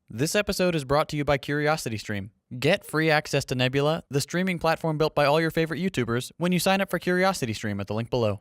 This episode is brought to you by CuriosityStream. Get free access to Nebula, the streaming platform built by all your favorite YouTubers, when you sign up for CuriosityStream at the link below.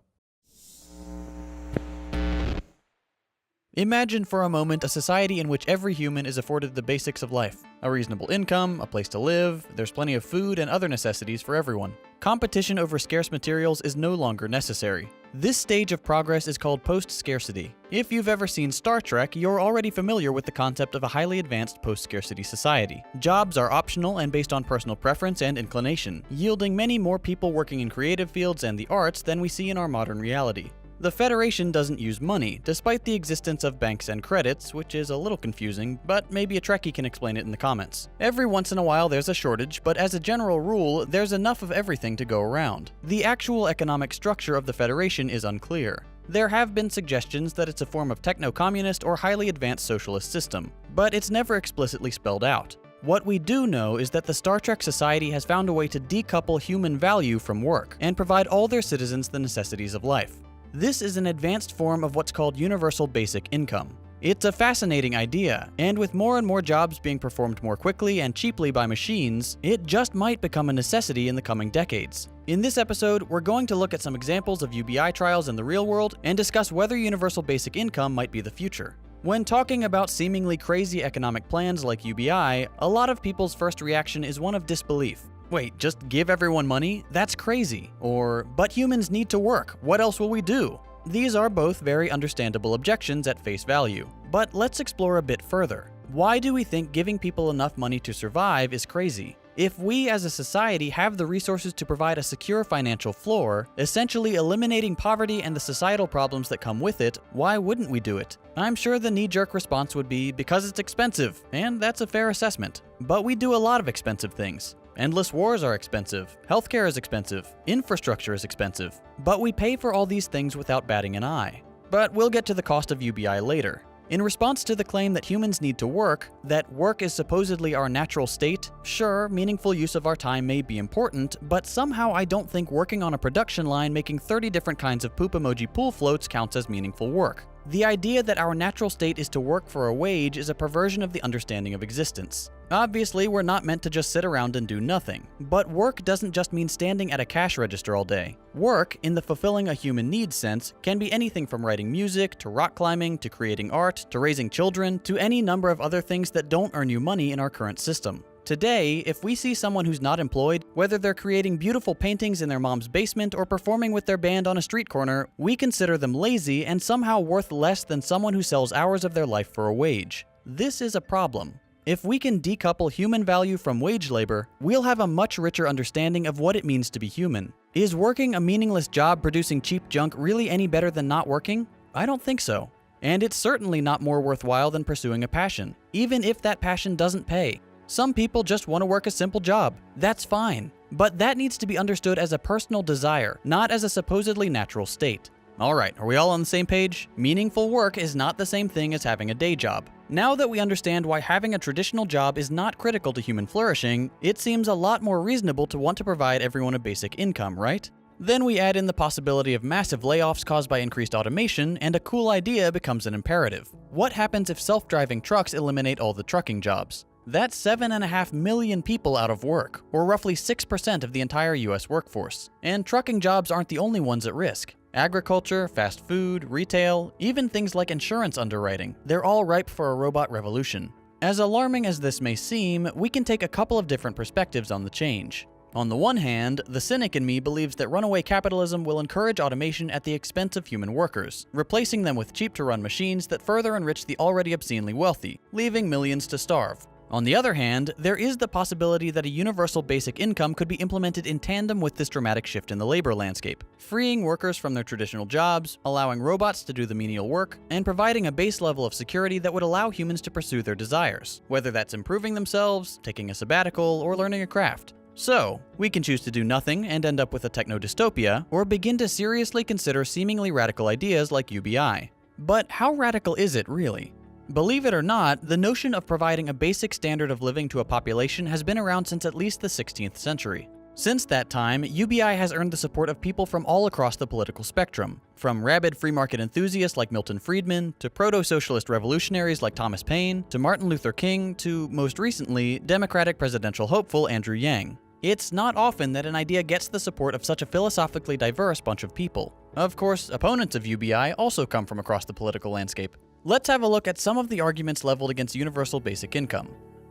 Imagine for a moment a society in which every human is afforded the basics of life. A reasonable income, a place to live, there's plenty of food and other necessities for everyone. Competition over scarce materials is no longer necessary. This stage of progress is called post-scarcity. If you've ever seen Star Trek, you're already familiar with the concept of a highly advanced post-scarcity society. Jobs are optional and based on personal preference and inclination, yielding many more people working in creative fields and the arts than we see in our modern reality. The Federation doesn't use money, despite the existence of banks and credits, which is a little confusing, but maybe a Trekkie can explain it in the comments. Every once in a while there's a shortage, but as a general rule, there's enough of everything to go around. The actual economic structure of the Federation is unclear. There have been suggestions that it's a form of techno-communist or highly advanced socialist system, but it's never explicitly spelled out. What we do know is that the Star Trek Society has found a way to decouple human value from work and provide all their citizens the necessities of life. This is an advanced form of what's called universal basic income. It's a fascinating idea, and with more and more jobs being performed more quickly and cheaply by machines, it just might become a necessity in the coming decades. In this episode, we're going to look at some examples of UBI trials in the real world and discuss whether universal basic income might be the future. When talking about seemingly crazy economic plans like UBI, a lot of people's first reaction is one of disbelief. Wait, just give everyone money? That's crazy. Or, but humans need to work, what else will we do? These are both very understandable objections at face value. But let's explore a bit further. Why do we think giving people enough money to survive is crazy? If we as a society have the resources to provide a secure financial floor, essentially eliminating poverty and the societal problems that come with it, why wouldn't we do it? I'm sure the knee-jerk response would be because it's expensive, and that's a fair assessment. But we do a lot of expensive things. Endless wars are expensive, healthcare is expensive, infrastructure is expensive, but we pay for all these things without batting an eye. But we'll get to the cost of UBI later. In response to the claim that humans need to work, that work is supposedly our natural state, sure, meaningful use of our time may be important, but somehow I don't think working on a production line making 30 different kinds of poop emoji pool floats counts as meaningful work. The idea that our natural state is to work for a wage is a perversion of the understanding of existence. Obviously, we're not meant to just sit around and do nothing. But work doesn't just mean standing at a cash register all day. Work, in the fulfilling a human needs sense, can be anything from writing music, to rock climbing, to creating art, to raising children, to any number of other things that don't earn you money in our current system. Today, if we see someone who's not employed, whether they're creating beautiful paintings in their mom's basement or performing with their band on a street corner, we consider them lazy and somehow worth less than someone who sells hours of their life for a wage. This is a problem. If we can decouple human value from wage labor, we'll have a much richer understanding of what it means to be human. Is working a meaningless job producing cheap junk really any better than not working? I don't think so. And it's certainly not more worthwhile than pursuing a passion, even if that passion doesn't pay. Some people just want to work a simple job. That's fine. But that needs to be understood as a personal desire, not as a supposedly natural state. Alright, are we all on the same page? Meaningful work is not the same thing as having a day job. Now that we understand why having a traditional job is not critical to human flourishing, it seems a lot more reasonable to want to provide everyone a basic income, right? Then we add in the possibility of massive layoffs caused by increased automation, and a cool idea becomes an imperative. What happens if self-driving trucks eliminate all the trucking jobs? That's 7.5 million people out of work, or roughly 6% of the entire US workforce. And trucking jobs aren't the only ones at risk. Agriculture, fast food, retail, even things like insurance underwriting, they're all ripe for a robot revolution. As alarming as this may seem, we can take a couple of different perspectives on the change. On the one hand, the cynic in me believes that runaway capitalism will encourage automation at the expense of human workers, replacing them with cheap-to-run machines that further enrich the already obscenely wealthy, leaving millions to starve. On the other hand, there is the possibility that a universal basic income could be implemented in tandem with this dramatic shift in the labor landscape, freeing workers from their traditional jobs, allowing robots to do the menial work, and providing a base level of security that would allow humans to pursue their desires, whether that's improving themselves, taking a sabbatical, or learning a craft. So, we can choose to do nothing and end up with a techno-dystopia, or begin to seriously consider seemingly radical ideas like UBI. But how radical is it really? Believe it or not, the notion of providing a basic standard of living to a population has been around since at least the 16th century. Since that time, UBI has earned the support of people from all across the political spectrum, from rabid free market enthusiasts like Milton Friedman, to proto-socialist revolutionaries like Thomas Paine, to Martin Luther King, to, most recently, Democratic presidential hopeful Andrew Yang. It's not often that an idea gets the support of such a philosophically diverse bunch of people. Of course, opponents of UBI also come from across the political landscape. Let's have a look at some of the arguments leveled against universal basic income.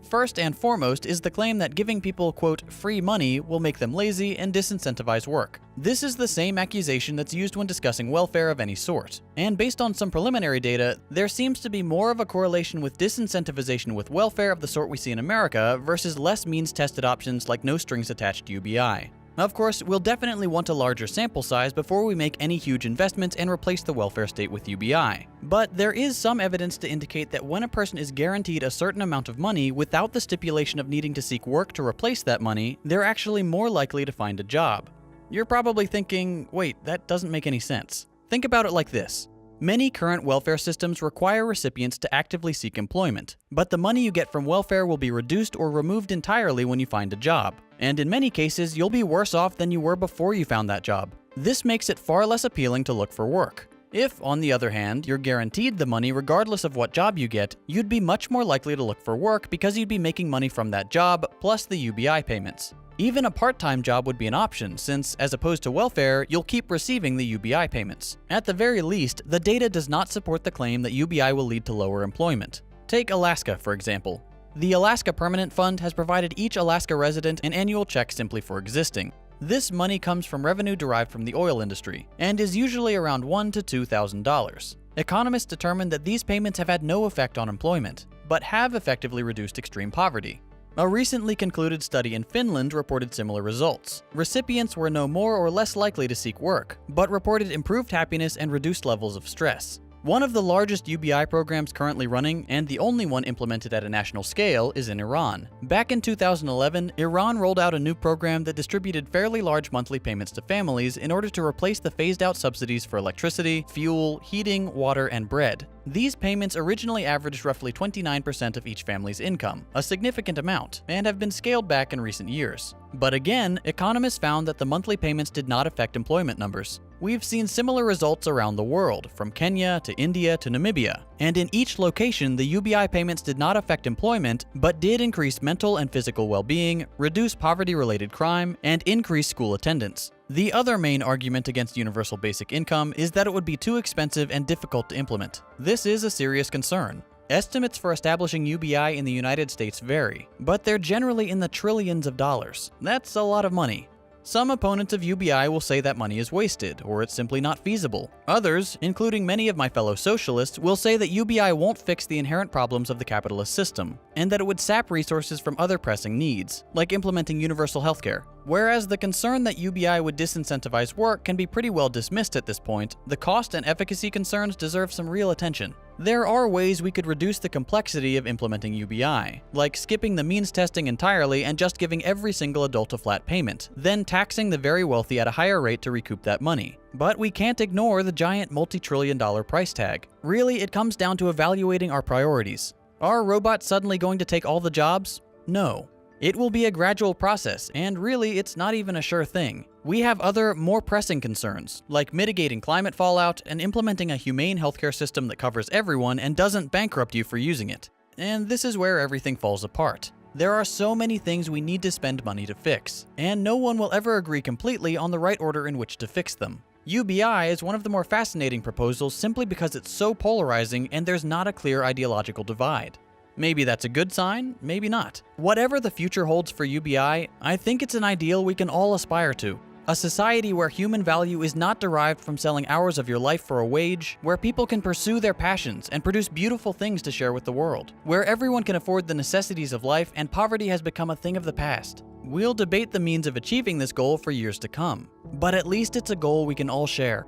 First and foremost is the claim that giving people, quote, free money will make them lazy and disincentivize work. This is the same accusation that's used when discussing welfare of any sort. And based on some preliminary data, there seems to be more of a correlation with disincentivization with welfare of the sort we see in America versus less means-tested options like no-strings-attached UBI. Of course, we'll definitely want a larger sample size before we make any huge investments and replace the welfare state with UBI. But there is some evidence to indicate that when a person is guaranteed a certain amount of money without the stipulation of needing to seek work to replace that money, they're actually more likely to find a job. You're probably thinking, wait, that doesn't make any sense. Think about it like this. Many current welfare systems require recipients to actively seek employment, but the money you get from welfare will be reduced or removed entirely when you find a job. And in many cases, you'll be worse off than you were before you found that job. This makes it far less appealing to look for work. If, on the other hand, you're guaranteed the money regardless of what job you get, you'd be much more likely to look for work because you'd be making money from that job, plus the UBI payments. Even a part-time job would be an option, since, as opposed to welfare, you'll keep receiving the UBI payments. At the very least, the data does not support the claim that UBI will lead to lower employment. Take Alaska, for example. The Alaska Permanent Fund has provided each Alaska resident an annual check simply for existing. This money comes from revenue derived from the oil industry, and is usually around $1,000 to $2,000. Economists determined that these payments have had no effect on employment, but have effectively reduced extreme poverty. A recently concluded study in Finland reported similar results. Recipients were no more or less likely to seek work, but reported improved happiness and reduced levels of stress. One of the largest UBI programs currently running, and the only one implemented at a national scale, is in Iran. Back in 2011, Iran rolled out a new program that distributed fairly large monthly payments to families in order to replace the phased-out subsidies for electricity, fuel, heating, water, and bread. These payments originally averaged roughly 29% of each family's income, a significant amount, and have been scaled back in recent years. But again, economists found that the monthly payments did not affect employment numbers. We've seen similar results around the world, from Kenya to India to Namibia, and in each location the UBI payments did not affect employment, but did increase mental and physical well-being, reduce poverty-related crime, and increase school attendance. The other main argument against universal basic income is that it would be too expensive and difficult to implement. This is a serious concern. Estimates for establishing UBI in the United States vary, but they're generally in the trillions of dollars. That's a lot of money. Some opponents of UBI will say that money is wasted, or it's simply not feasible. Others, including many of my fellow socialists, will say that UBI won't fix the inherent problems of the capitalist system, and that it would sap resources from other pressing needs, like implementing universal healthcare. Whereas the concern that UBI would disincentivize work can be pretty well dismissed at this point, the cost and efficacy concerns deserve some real attention. There are ways we could reduce the complexity of implementing UBI, like skipping the means testing entirely and just giving every single adult a flat payment, then taxing the very wealthy at a higher rate to recoup that money. But we can't ignore the giant multi-trillion-dollar price tag. Really, it comes down to evaluating our priorities. Are robots suddenly going to take all the jobs? No. It will be a gradual process, and really, it's not even a sure thing. We have other, more pressing concerns, like mitigating climate fallout and implementing a humane healthcare system that covers everyone and doesn't bankrupt you for using it. And this is where everything falls apart. There are so many things we need to spend money to fix, and no one will ever agree completely on the right order in which to fix them. UBI is one of the more fascinating proposals simply because it's so polarizing and there's not a clear ideological divide. Maybe that's a good sign, maybe not. Whatever the future holds for UBI, I think it's an ideal we can all aspire to. A society where human value is not derived from selling hours of your life for a wage, where people can pursue their passions and produce beautiful things to share with the world, where everyone can afford the necessities of life and poverty has become a thing of the past. We'll debate the means of achieving this goal for years to come, but at least it's a goal we can all share.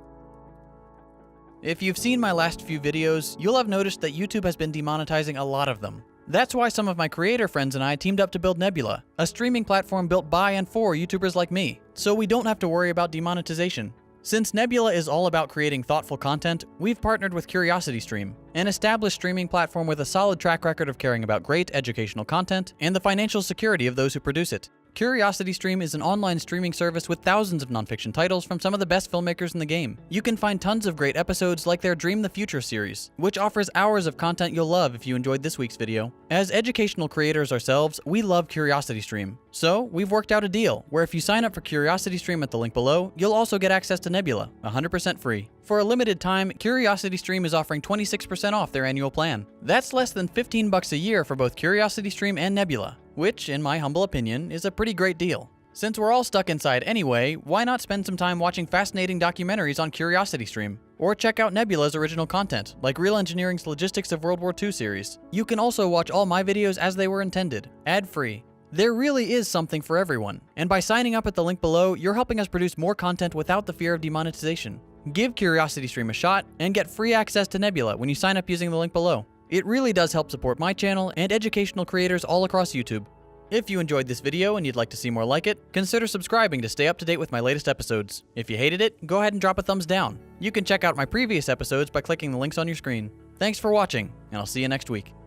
If you've seen my last few videos, you'll have noticed that YouTube has been demonetizing a lot of them. That's why some of my creator friends and I teamed up to build Nebula, a streaming platform built by and for YouTubers like me, so we don't have to worry about demonetization. Since Nebula is all about creating thoughtful content, we've partnered with CuriosityStream, an established streaming platform with a solid track record of caring about great educational content and the financial security of those who produce it. CuriosityStream is an online streaming service with thousands of nonfiction titles from some of the best filmmakers in the game. You can find tons of great episodes like their Dream the Future series, which offers hours of content you'll love if you enjoyed this week's video. As educational creators ourselves, we love CuriosityStream. So, we've worked out a deal where if you sign up for CuriosityStream at the link below, you'll also get access to Nebula, 100% free. For a limited time, CuriosityStream is offering 26% off their annual plan. That's less than $15 a year for both CuriosityStream and Nebula, which, in my humble opinion, is a pretty great deal. Since we're all stuck inside anyway, why not spend some time watching fascinating documentaries on CuriosityStream? Or check out Nebula's original content, like Real Engineering's Logistics of World War II series. You can also watch all my videos as they were intended, ad-free. There really is something for everyone, and by signing up at the link below, you're helping us produce more content without the fear of demonetization. Give CuriosityStream a shot and get free access to Nebula when you sign up using the link below. It really does help support my channel and educational creators all across YouTube. If you enjoyed this video and you'd like to see more like it, consider subscribing to stay up to date with my latest episodes. If you hated it, go ahead and drop a thumbs down. You can check out my previous episodes by clicking the links on your screen. Thanks for watching, and I'll see you next week.